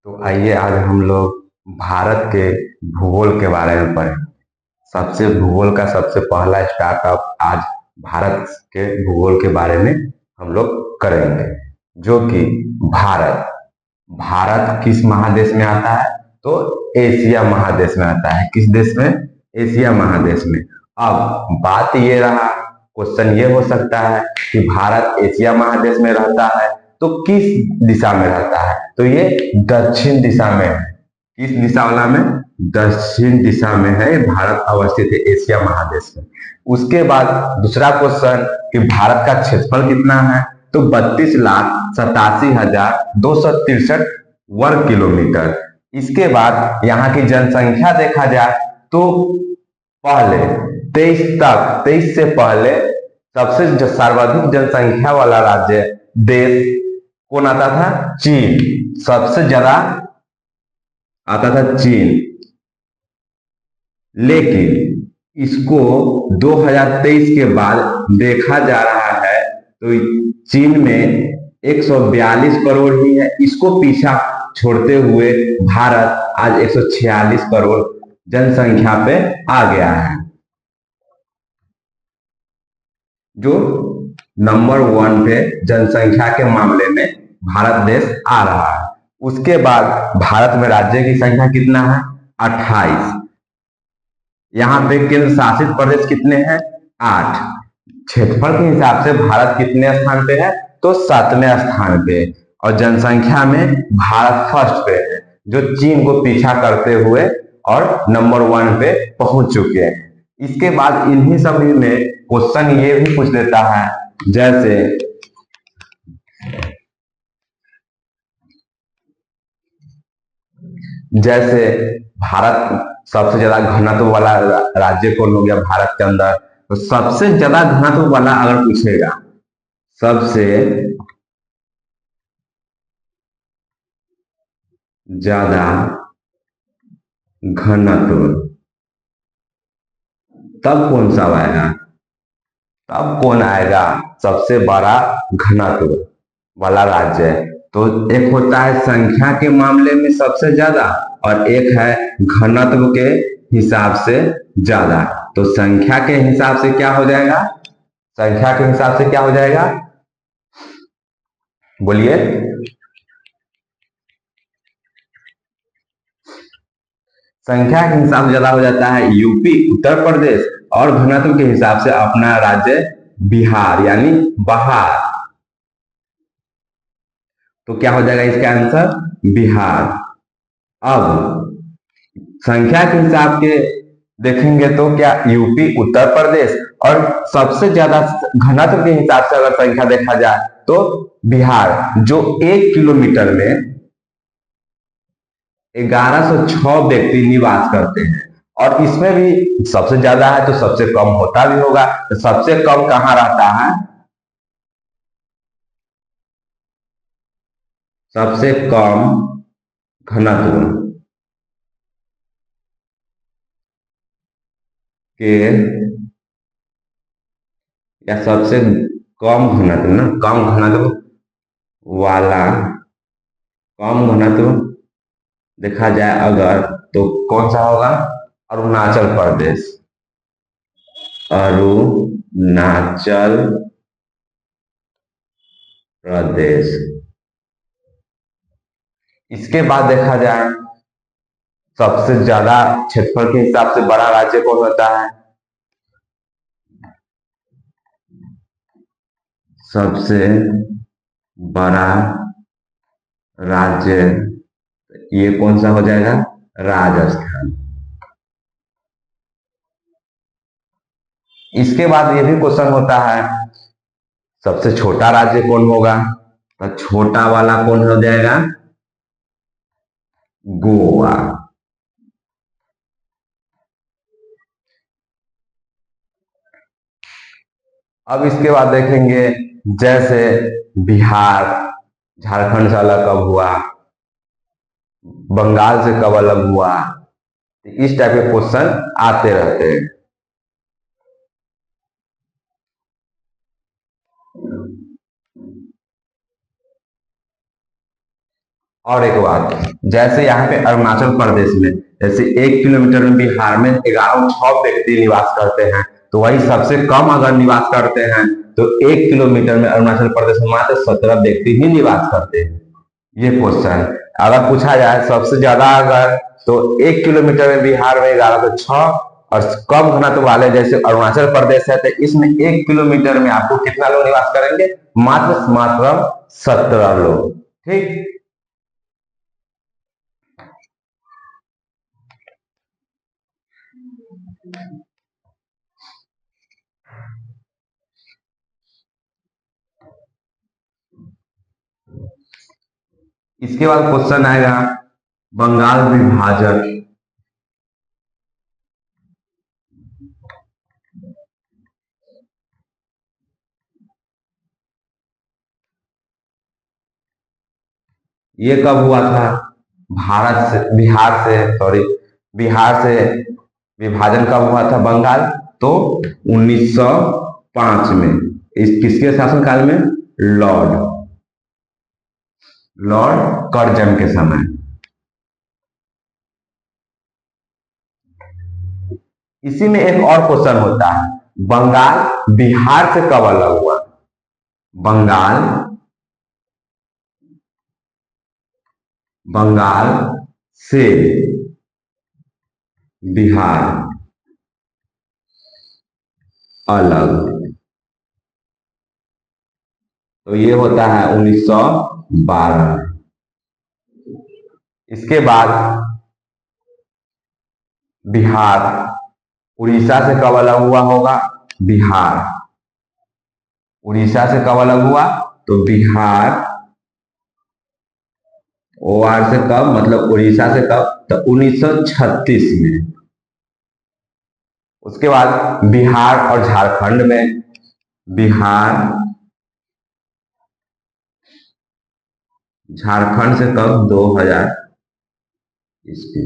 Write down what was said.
तो आइए आज हम लोग भारत के भूगोल के बारे में पढ़ें। सबसे भूगोल का सबसे पहला स्टार्टअप आज भारत के भूगोल के बारे में हम लोग करेंगे, जो कि भारत भारत किस महादेश में आता है? तो एशिया महादेश में आता है। किस देश में? एशिया महादेश में। अब बात ये रहा, क्वेश्चन ये हो सकता है कि भारत एशिया महादेश में रहता है तो किस दिशा में रहता है? तो ये दक्षिण दिशा में है। किस दिशा वाला में? दक्षिण दिशा में है भारत अवस्थित है एशिया महादेश में। उसके बाद दूसरा क्वेश्चन कि भारत का क्षेत्रफल कितना है? तो 32,87,263 वर्ग किलोमीटर। इसके बाद यहाँ की जनसंख्या देखा जाए तो पहले 23 से पहले सबसे सर्वाधिक जनसंख्या वाला राज्य देश कौन आता था? चीन। सबसे ज्यादा आता था चीन। लेकिन इसको 2023 के बाद देखा जा रहा है तो चीन में 142 करोड़ ही है। इसको पीछा छोड़ते हुए भारत आज 146 करोड़ जनसंख्या पे आ गया है, जो नंबर 1 पे जनसंख्या के मामले में भारत देश आ रहा है। उसके बाद भारत में राज्य की संख्या कितना है? 28। यहाँ पे केंद्र शासित प्रदेश कितने हैं? 8। क्षेत्रफल के हिसाब से भारत कितने स्थान पे है? तो 7वें स्थान पे। और जनसंख्या में भारत फर्स्ट पे है, जो चीन को पीछा करते हुए और नंबर 1 पे पहुंच चुके हैं। इसके बाद इन्हीं सभी में क्वेश्चन ये भी पूछ लेता है, जैसे भारत सबसे ज्यादा घनत्व वाला राज्य कौन हो गया भारत के अंदर? तो सबसे ज्यादा घनत्व वाला अगर पूछेगा, सबसे ज्यादा घनत्व, तब कौन सा आएगा? तब कौन आएगा? सबसे बड़ा घनत्व वाला राज्य। तो एक होता है संख्या के मामले में सबसे ज्यादा और एक है घनत्व के हिसाब से ज्यादा। तो संख्या के हिसाब से क्या हो जाएगा? संख्या के हिसाब से क्या हो जाएगा? बोलिए। संख्या के हिसाब से ज्यादा हो जाता है यूपी, उत्तर प्रदेश, और घनत्व के हिसाब से अपना राज्य बिहार यानी बहार। तो क्या हो जाएगा इसका आंसर? बिहार। अब संख्या के हिसाब के देखेंगे तो क्या यूपी, उत्तर प्रदेश, और सबसे ज्यादा घनत्व के हिसाब से अगर संख्या देखा जाए तो बिहार, जो 1 किलोमीटर में 1106 व्यक्ति निवास करते हैं। और इसमें भी सबसे ज्यादा है तो सबसे कम होता भी होगा। तो सबसे कम कहाँ रहता है? सबसे कम घनत्व के या सबसे कम घनत्व ना, कम घनत्व वाला, कम घनत्व देखा जाए अगर तो कौन सा होगा? अरुणाचल प्रदेश। अरुणाचल प्रदेश। इसके बाद देखा जाए सबसे ज्यादा क्षेत्रफल के हिसाब से बड़ा राज्य कौन होता है? सबसे बड़ा राज्य ये कौन सा हो जाएगा? राजस्थान। इसके बाद ये भी क्वेश्चन होता है सबसे छोटा राज्य कौन होगा? तो छोटा वाला कौन हो जाएगा? गोवा। अब इसके बाद देखेंगे जैसे बिहार झारखंड से अलग कब हुआ, बंगाल से कब अलग हुआ, इस टाइप के क्वेश्चन आते रहते हैं। और एक बात, जैसे यहाँ पे अरुणाचल प्रदेश में जैसे 1 किलोमीटर में बिहार में 1106 व्यक्ति निवास करते हैं, तो वही सबसे कम अगर निवास करते हैं तो 1 किलोमीटर में अरुणाचल प्रदेश में मात्र 17 व्यक्ति ही निवास करते हैं। ये क्वेश्चन अगर पूछा जाए सबसे ज्यादा अगर, तो 1 किलोमीटर में बिहार में 1106, और कम घनत्व वाले जैसे अरुणाचल प्रदेश है तो इसमें 1 किलोमीटर में आपको कितना लोग निवास करेंगे, मात्र मात्र 17 लोग। ठीक। इसके बाद क्वेश्चन आएगा बंगाल विभाजन। ये कब हुआ था, भारत से बिहार से सॉरी बिहार से विभाजन कब हुआ था बंगाल, तो 1905 में। इस किसके शासनकाल में, लॉर्ड लॉर्ड कर्जन के समय। इसी में एक और क्वेश्चन होता है, बंगाल बिहार से कब अलग हुआ, बंगाल बंगाल से बिहार अलग, तो ये होता है 1912। इसके बाद बिहार उड़ीसा से कब अलग हुआ होगा, बिहार उड़ीसा से कब अलग हुआ, तो बिहार ओआर से कब, मतलब उड़ीसा से कब, तो 1936 में। उसके बाद बिहार और झारखंड में, बिहार झारखंड से कब, 2000 ईस्वी।